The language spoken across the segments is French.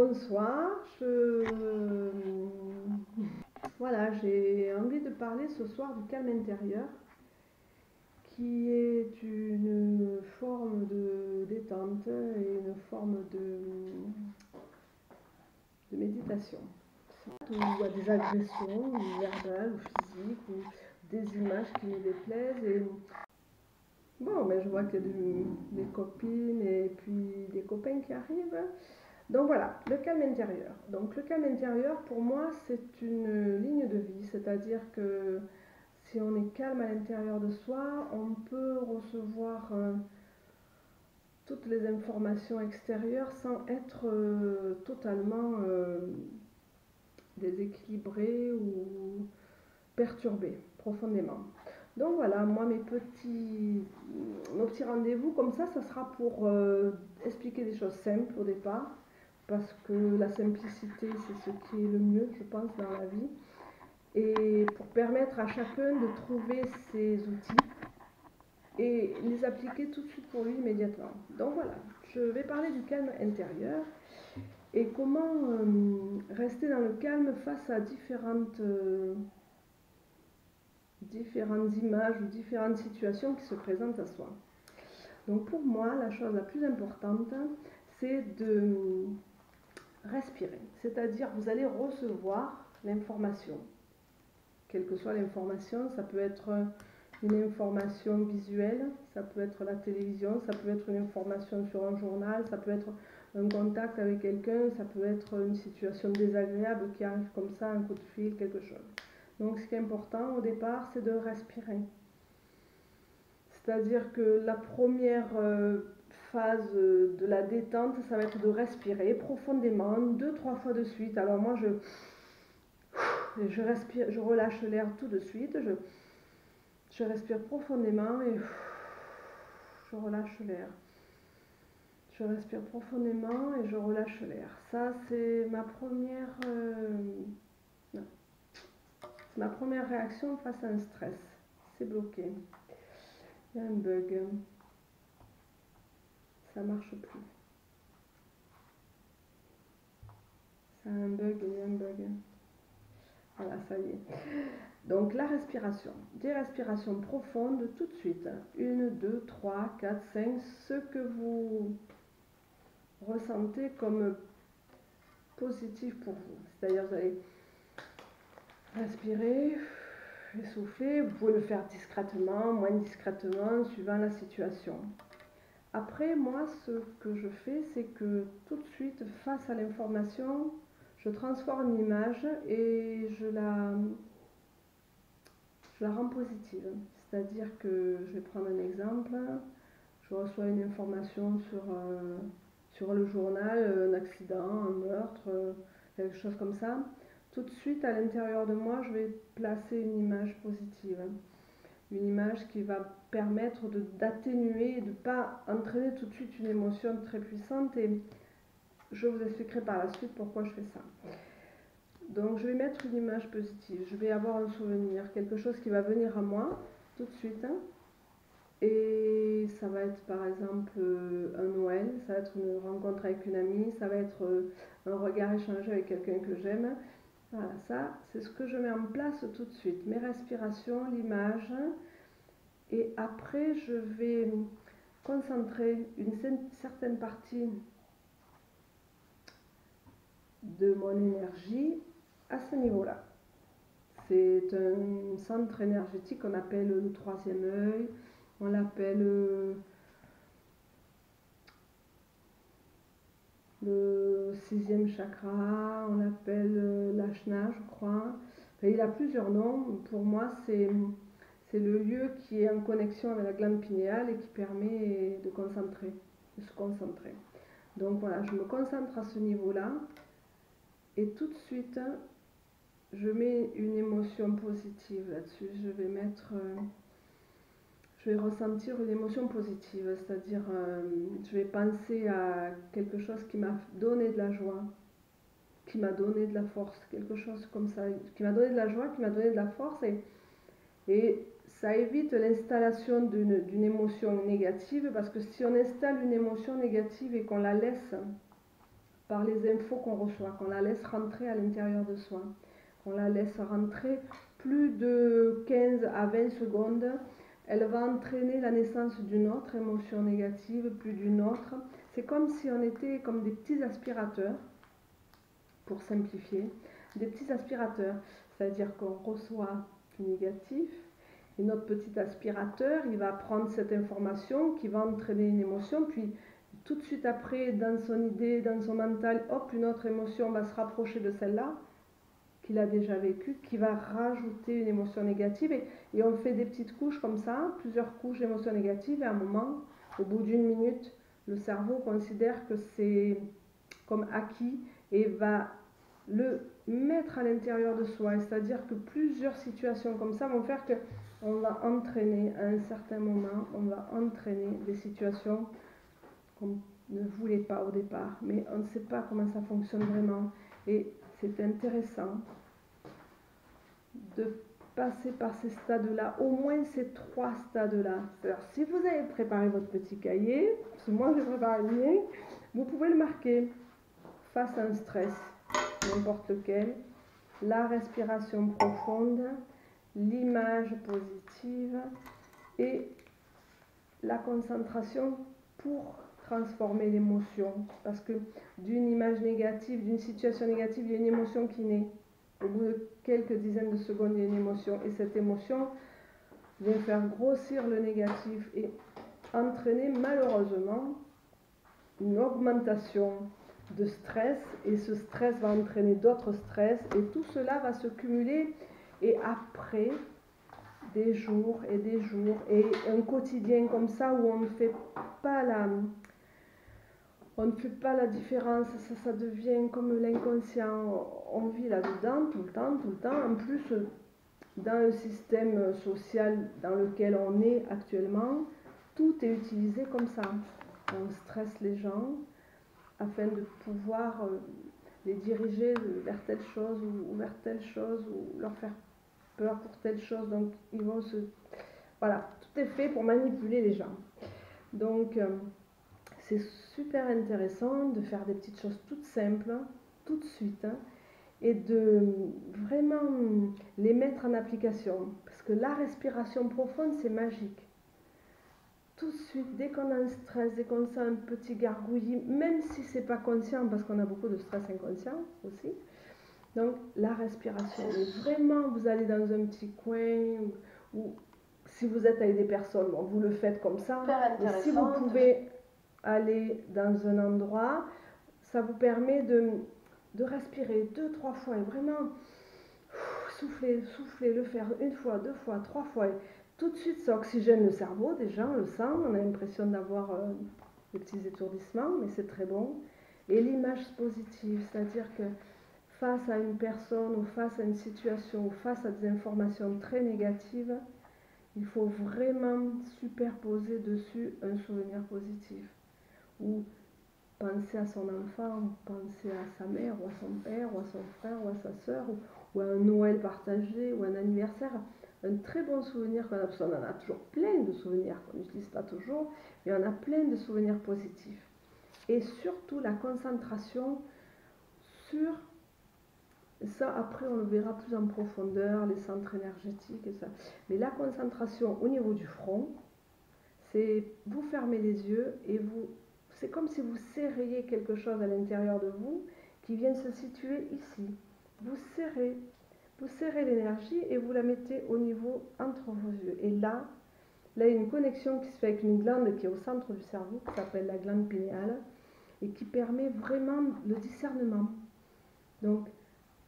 Bonsoir, voilà, j'ai envie de parler ce soir du calme intérieur, qui est une forme de détente et une forme de méditation. Ou à des agressions, ou verbales, ou physiques, ou des images qui me déplaisent. Et bon, mais je vois qu'il y a des copines et puis des copains qui arrivent. Donc voilà, le calme intérieur. Donc le calme intérieur, pour moi, c'est une ligne de vie, c'est-à-dire que si on est calme à l'intérieur de soi, on peut recevoir toutes les informations extérieures sans être totalement déséquilibré ou perturbé profondément. Donc voilà, moi nos petits rendez-vous comme ça sera pour expliquer des choses simples au départ, parce que la simplicité, c'est ce qui est le mieux, je pense, dans la vie, et pour permettre à chacun de trouver ses outils et les appliquer tout de suite pour lui immédiatement. Donc voilà, je vais parler du calme intérieur et comment rester dans le calme face à différentes images ou différentes situations qui se présentent à soi. Donc pour moi, la chose la plus importante, c'est de respirer. C'est-à-dire, vous allez recevoir l'information. Quelle que soit l'information, ça peut être une information visuelle, ça peut être la télévision, ça peut être une information sur un journal, ça peut être un contact avec quelqu'un, ça peut être une situation désagréable qui arrive comme ça, un coup de fil, quelque chose. Donc ce qui est important au départ, c'est de respirer. C'est-à-dire que la première phase de la détente, ça va être de respirer profondément, 2-3 fois de suite. Alors moi, je respire, je relâche l'air tout de suite, je respire profondément et je relâche l'air. Je respire profondément et je relâche l'air. Ça, c'est ma première réaction face à un stress. C'est bloqué. Il y a un bug. Ça marche plus. Ça a un bug, il y a un bug. Voilà, ça y est. Donc la respiration. Des respirations profondes tout de suite. 1, 2, 3, 4, 5. Ce que vous ressentez comme positif pour vous. C'est-à-dire vous allez respirer, essouffler. Vous pouvez le faire discrètement, moins discrètement, suivant la situation. Après, moi, ce que je fais, c'est que tout de suite, face à l'information, je transforme l'image et je la rends positive. C'est-à-dire que, je vais prendre un exemple, je reçois une information sur le journal, un accident, un meurtre, quelque chose comme ça. Tout de suite, à l'intérieur de moi, je vais placer une image positive. Une image qui va permettre d'atténuer et de ne pas entraîner tout de suite une émotion très puissante. Et je vous expliquerai par la suite pourquoi je fais ça. Donc je vais mettre une image positive, je vais avoir un souvenir, quelque chose qui va venir à moi tout de suite. Et ça va être par exemple un Noël, ça va être une rencontre avec une amie, ça va être un regard échangé avec quelqu'un que j'aime. Voilà, ça c'est ce que je mets en place tout de suite. Mes respirations, l'image. Et après je vais concentrer une certaine partie de mon énergie à ce niveau-là. C'est un centre énergétique qu'on appelle le troisième œil, on l'appelle le sixième chakra, on l'appelle l'ashna, je crois. Enfin, il a plusieurs noms. Pour moi, c'est le lieu qui est en connexion avec la glande pinéale et qui permet de se concentrer. Donc voilà, je me concentre à ce niveau-là et tout de suite, je mets une émotion positive là-dessus. Je vais ressentir une émotion positive, c'est-à-dire je vais penser à quelque chose qui m'a donné de la joie, qui m'a donné de la force, quelque chose comme ça, qui m'a donné de la joie, qui m'a donné de la force et ça évite l'installation d'une émotion négative parce que si on installe une émotion négative et qu'on la laisse par les infos qu'on reçoit, qu'on la laisse rentrer à l'intérieur de soi, qu'on la laisse rentrer plus de 15 à 20 secondes, elle va entraîner la naissance d'une autre émotion négative, plus d'une autre. C'est comme si on était comme des petits aspirateurs, pour simplifier, des petits aspirateurs, c'est-à-dire qu'on reçoit du négatif, et notre petit aspirateur, il va prendre cette information qui va entraîner une émotion, puis tout de suite après, dans son idée, dans son mental, hop, une autre émotion va se rapprocher de celle-là, qu'il a déjà vécue, qui va rajouter une émotion négative, et on fait des petites couches comme ça, plusieurs couches d'émotions négatives, et à un moment, au bout d'une minute, le cerveau considère que c'est comme acquis, et va le mettre à l'intérieur de soi, c'est-à-dire que plusieurs situations comme ça vont faire que on va entraîner à un certain moment, on va entraîner des situations qu'on ne voulait pas au départ, mais on ne sait pas comment ça fonctionne vraiment. Et c'est intéressant de passer par ces stades-là, au moins ces 3 stades-là. Alors, si vous avez préparé votre petit cahier, parce que moi j'ai préparé le mien, vous pouvez le marquer face à un stress, n'importe lequel, la respiration profonde, l'image positive et la concentration pour transformer l'émotion. Parce que d'une image négative, d'une situation négative, il y a une émotion qui naît. Au bout de quelques dizaines de secondes, il y a une émotion. Et cette émotion vient faire grossir le négatif et entraîner malheureusement une augmentation de stress. Et ce stress va entraîner d'autres stress. Et tout cela va se cumuler. Et après des jours et un quotidien comme ça où on ne fait pas la différence, ça devient comme l'inconscient, on vit là-dedans tout le temps. En plus, dans le système social dans lequel on est actuellement, tout est utilisé comme ça. On stresse les gens afin de pouvoir les diriger vers telle chose ou vers telle chose ou leur faire peur pour telle chose. Donc ils vont se... Voilà, tout est fait pour manipuler les gens. Donc c'est super intéressant de faire des petites choses toutes simples, tout de suite, et de vraiment les mettre en application. Parce que la respiration profonde, c'est magique. Tout de suite, dès qu'on a un stress, dès qu'on sent un petit gargouillis, même si c'est pas conscient, parce qu'on a beaucoup de stress inconscient aussi. Donc la respiration, vraiment vous allez dans un petit coin, ou si vous êtes avec des personnes, bon, vous le faites comme ça. Et si vous pouvez aller dans un endroit, ça vous permet de respirer 2-3 fois et vraiment souffler, le faire 1 fois, 2 fois, 3 fois. Et tout de suite, ça oxygène le cerveau, déjà, on le sent, on a l'impression d'avoir des petits étourdissements, mais c'est très bon. Et l'image positive, c'est-à-dire que face à une personne ou face à une situation ou face à des informations très négatives, il faut vraiment superposer dessus un souvenir positif. Ou penser à son enfant, penser à sa mère ou à son père ou à son frère ou à sa soeur ou à un Noël partagé ou un anniversaire. Un très bon souvenir qu'on a, parce qu'on en a toujours plein de souvenirs qu'on n'utilise pas toujours, mais on a plein de souvenirs positifs. Et surtout la concentration sur ça, après on le verra plus en profondeur, les centres énergétiques et ça. Mais la concentration au niveau du front, c'est vous fermez les yeux et c'est comme si vous serriez quelque chose à l'intérieur de vous qui vient se situer ici. Vous serrez l'énergie et vous la mettez au niveau entre vos yeux. Et là, il y a une connexion qui se fait avec une glande qui est au centre du cerveau, qui s'appelle la glande pinéale, et qui permet vraiment le discernement. Donc,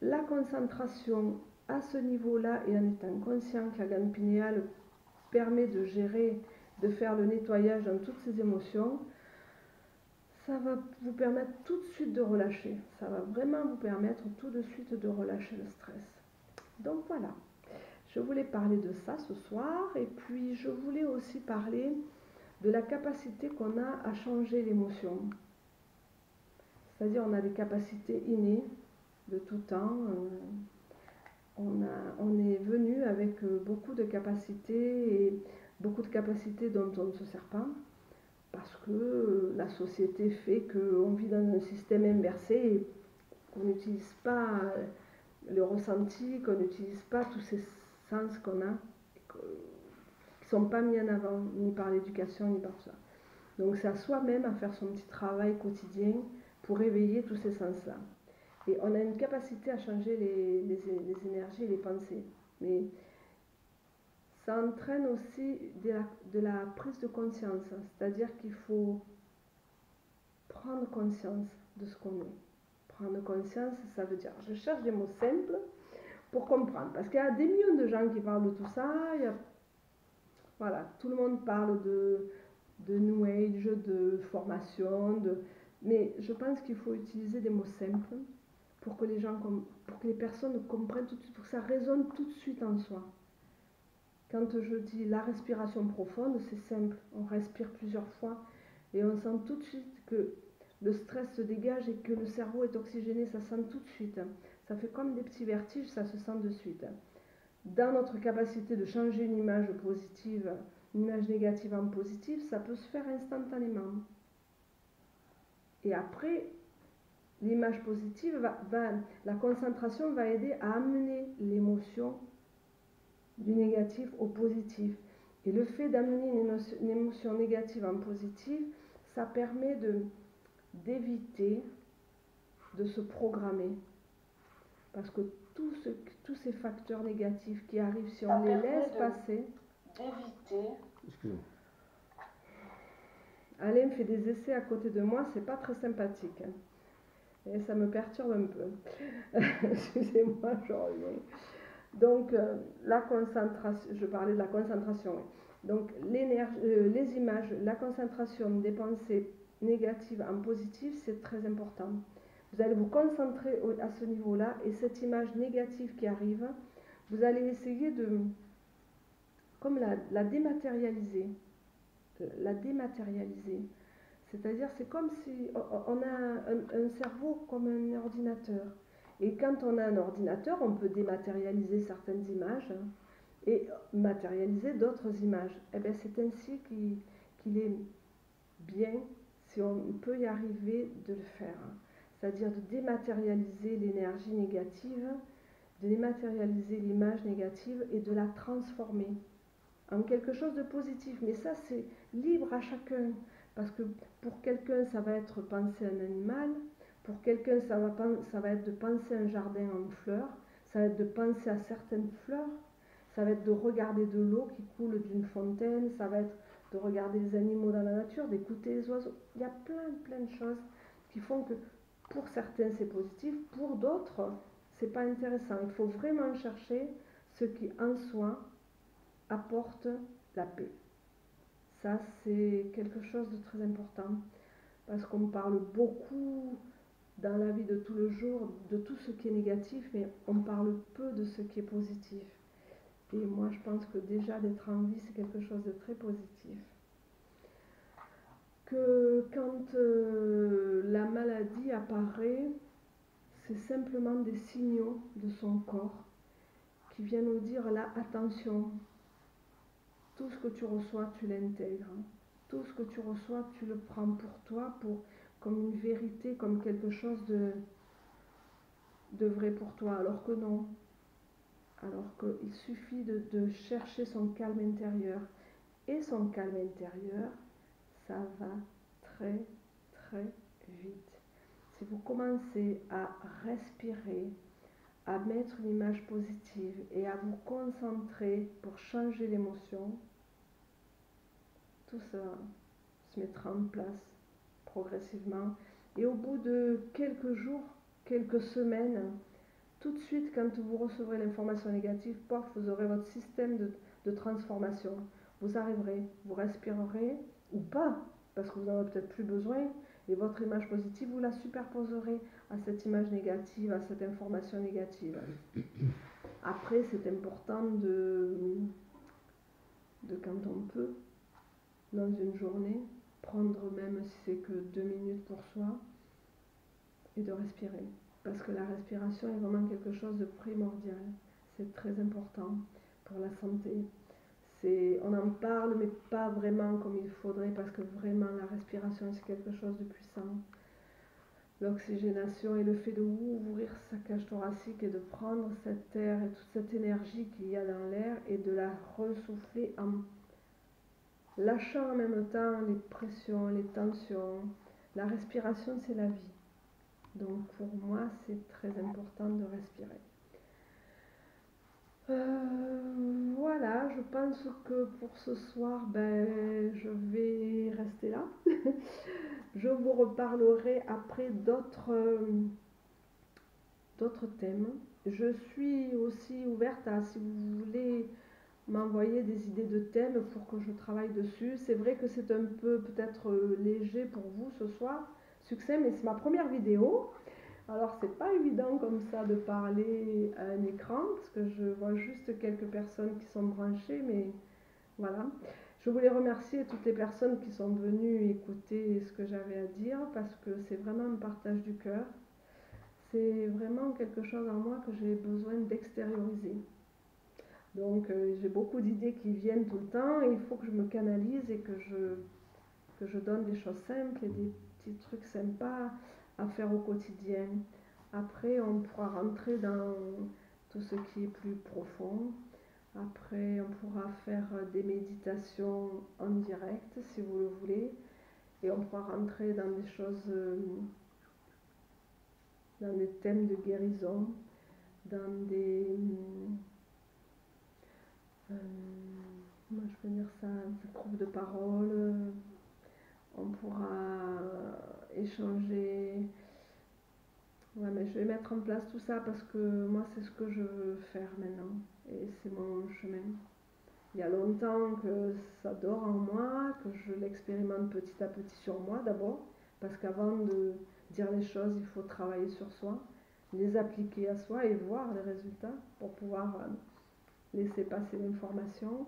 la concentration à ce niveau-là et en étant conscient que la glande pinéale permet de gérer, de faire le nettoyage dans toutes ces émotions, ça va vous permettre tout de suite de relâcher. Ça va vraiment vous permettre tout de suite de relâcher le stress. Donc voilà, je voulais parler de ça ce soir et puis je voulais aussi parler de la capacité qu'on a à changer l'émotion. C'est-à-dire on a des capacités innées de tout temps. On est venu avec beaucoup de capacités et beaucoup de capacités dont on ne se sert pas. parce que la société fait qu'on vit dans un système inversé et qu'on n'utilise pas le ressenti, qu'on n'utilise pas tous ces sens qu'on a, qui ne sont pas mis en avant, ni par l'éducation, ni par ça. Donc c'est à soi-même à faire son petit travail quotidien pour éveiller tous ces sens-là. Et on a une capacité à changer les énergies et les pensées. Mais ça entraîne aussi de la prise de conscience. C'est-à-dire qu'il faut prendre conscience de ce qu'on est. Prendre conscience, ça veut dire, je cherche des mots simples pour comprendre. Parce qu'il y a des millions de gens qui parlent de tout ça. Voilà, tout le monde parle de New Age, de formation, mais je pense qu'il faut utiliser des mots simples pour que pour que les personnes comprennent tout de suite, pour que ça résonne tout de suite en soi. Quand je dis la respiration profonde, c'est simple, on respire plusieurs fois et on sent tout de suite que le stress se dégage et que le cerveau est oxygéné, ça sent tout de suite. Ça fait comme des petits vertiges, ça se sent de suite. Dans notre capacité de changer une image positive, une image négative en positive, ça peut se faire instantanément. Et après, l'image positive, la concentration va aider à amener l'émotion du négatif au positif. Et le fait d'amener une émotion négative en positive, ça permet d'éviter de se programmer. Parce que tous ces facteurs négatifs qui arrivent, si on les laisse passer... D'éviter... Excusez-moi. Alain fait des essais à côté de moi, c'est pas très sympathique. Et ça me perturbe un peu. Excusez-moi, je reviens. Donc, la concentration, je parlais de la concentration. Oui. Donc, les images, la concentration des pensées négatives en positif, c'est très important. Vous allez vous concentrer à ce niveau-là et cette image négative qui arrive, vous allez essayer comme la dématérialiser. La dématérialiser. C'est-à-dire, c'est comme si on a un cerveau comme un ordinateur. Et quand on a un ordinateur, on peut dématérialiser certaines images et matérialiser d'autres images. Et bien, c'est ainsi qu'il est bien, si on peut y arriver, de le faire. C'est-à-dire de dématérialiser l'énergie négative, de dématérialiser l'image négative et de la transformer en quelque chose de positif. Mais ça, c'est libre à chacun. Parce que pour quelqu'un, ça va être penser à un animal. Pour quelqu'un, ça va être de penser à un jardin en fleurs. Ça va être de penser à certaines fleurs. Ça va être de regarder de l'eau qui coule d'une fontaine. Ça va être de regarder les animaux dans la nature, d'écouter les oiseaux. Il y a plein de choses qui font que pour certains, c'est positif. Pour d'autres, c'est pas intéressant. Il faut vraiment chercher ce qui, en soi, apporte la paix. Ça, c'est quelque chose de très important parce qu'on parle beaucoup dans la vie de tous les jours de tout ce qui est négatif, mais on parle peu de ce qui est positif. Et moi, je pense que déjà d'être en vie, c'est quelque chose de très positif. Que quand la maladie apparaît, c'est simplement des signaux de son corps qui viennent nous dire là, attention, tout ce que tu reçois, tu l'intègres. Tout ce que tu reçois, tu le prends pour toi, comme une vérité, comme quelque chose de vrai pour toi, alors que non. Alors qu'il suffit de chercher son calme intérieur. Et son calme intérieur, ça va très vite. Si vous commencez à respirer, à mettre une image positive et à vous concentrer pour changer l'émotion, tout ça se mettra en place progressivement. Et au bout de quelques jours, quelques semaines, tout de suite, quand vous recevrez l'information négative, paf, vous aurez votre système de transformation. Vous arriverez, vous respirerez, ou pas, parce que vous n'en avez peut-être plus besoin, et votre image positive, vous la superposerez à cette image négative, à cette information négative. Après, c'est important de quand on peut, dans une journée, prendre même si c'est que 2 minutes pour soi, et de respirer. Parce que la respiration est vraiment quelque chose de primordial. C'est très important pour la santé. On en parle, mais pas vraiment comme il faudrait, parce que vraiment la respiration, c'est quelque chose de puissant. L'oxygénation et le fait de ouvrir sa cage thoracique et de prendre cet air et toute cette énergie qu'il y a dans l'air et de la ressouffler en lâchant en même temps les pressions, les tensions. La respiration, c'est la vie. Donc pour moi, c'est très important de respirer. Voilà, je pense que pour ce soir, je vais rester là. Je vous reparlerai après d'autres thèmes. Je suis aussi ouverte à, si vous voulez m'envoyer des idées de thèmes pour que je travaille dessus. C'est vrai que c'est un peu peut-être léger pour vous ce soir, succès, mais c'est ma première vidéo. Alors c'est pas évident comme ça de parler à un écran, parce que je vois juste quelques personnes qui sont branchées, mais voilà. Je voulais remercier toutes les personnes qui sont venues écouter ce que j'avais à dire, parce que c'est vraiment un partage du cœur. C'est vraiment quelque chose en moi que j'ai besoin d'extérioriser. Donc j'ai beaucoup d'idées qui viennent tout le temps, et il faut que je me canalise et que je donne des choses simples et des petits trucs sympas à faire au quotidien. Après, on pourra rentrer dans tout ce qui est plus profond. Après, on pourra faire des méditations en direct, si vous le voulez. Et on pourra rentrer dans des choses, dans des thèmes de guérison, dans des... comment je peux dire ça, des groupes de parole. On pourra échanger. Ouais, mais je vais mettre en place tout ça parce que moi, c'est ce que je veux faire maintenant. Et c'est mon chemin. Il y a longtemps que ça dort en moi, que je l'expérimente petit à petit sur moi d'abord. Parce qu'avant de dire les choses, il faut travailler sur soi, les appliquer à soi et voir les résultats pour pouvoir laisser passer l'information.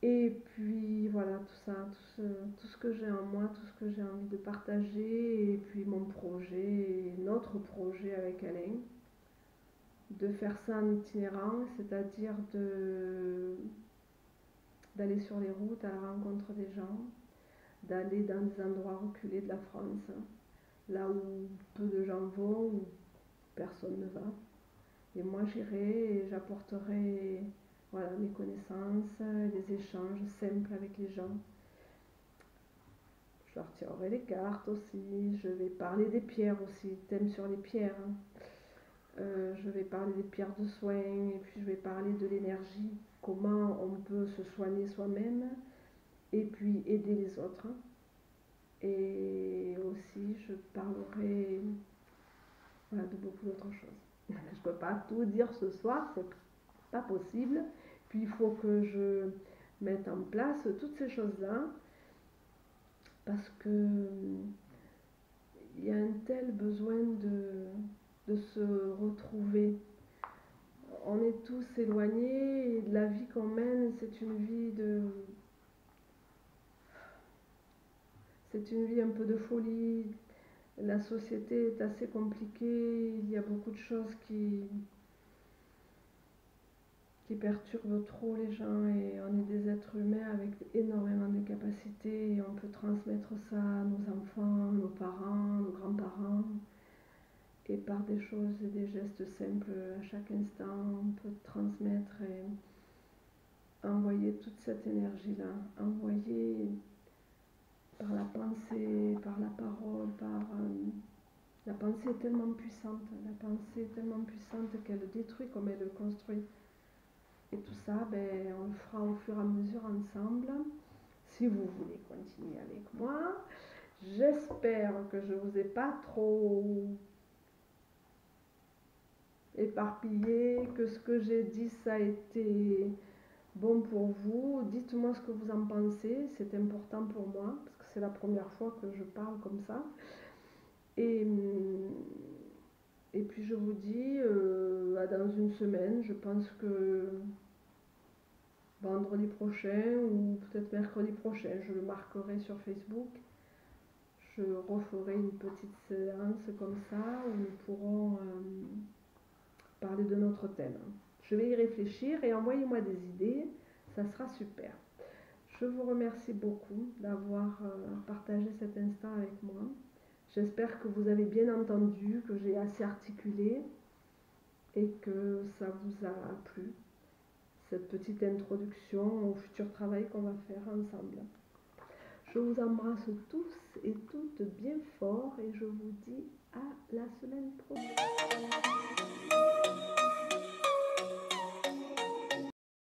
Et puis voilà, tout ça, tout ce que j'ai en moi, tout ce que j'ai envie de partager, et puis mon projet, notre projet avec Alain, de faire ça en itinérant, c'est-à-dire d'aller sur les routes à la rencontre des gens, d'aller dans des endroits reculés de la France, là où peu de gens vont, où personne ne va. Et moi j'irai et j'apporterai voilà, mes connaissances, des échanges simples avec les gens. Je leur tirerai les cartes aussi, je vais parler des pierres aussi, thème sur les pierres. Je vais parler des pierres de soins et puis je vais parler de l'énergie, comment on peut se soigner soi-même et puis aider les autres. Et aussi je parlerai voilà, de beaucoup d'autres choses. Je ne peux pas tout dire ce soir, c'est pas possible. Puis il faut que je mette en place toutes ces choses-là parce que il y a un tel besoin de se retrouver. On est tous éloignés et la vie qu'on mène, c'est une vie un peu de folie. La société est assez compliquée, il y a beaucoup de choses qui perturbe trop les gens et on est des êtres humains avec énormément de capacités et on peut transmettre ça à nos enfants, nos parents, nos grands-parents et par des choses et des gestes simples à chaque instant on peut transmettre et envoyer toute cette énergie-là, envoyer par la pensée, par la parole, la pensée est tellement puissante, la pensée est tellement puissante qu'elle détruit comme elle construit. Et tout ça, on le fera au fur et à mesure ensemble. Si vous voulez continuer avec moi, j'espère que je ne vous ai pas trop éparpillé, que ce que j'ai dit, ça a été bon pour vous. Dites-moi ce que vous en pensez, c'est important pour moi, parce que c'est la première fois que je parle comme ça. Et puis je vous dis, dans une semaine, je pense que vendredi prochain ou peut-être mercredi prochain, je le marquerai sur Facebook. Je referai une petite séance comme ça où nous pourrons parler de notre thème. Je vais y réfléchir et envoyez-moi des idées. ça sera super. Je vous remercie beaucoup d'avoir partagé cet instant avec moi. J'espère que vous avez bien entendu, que j'ai assez articulé et que ça vous a plu, cette petite introduction au futur travail qu'on va faire ensemble. Je vous embrasse tous et toutes bien fort et je vous dis à la semaine prochaine.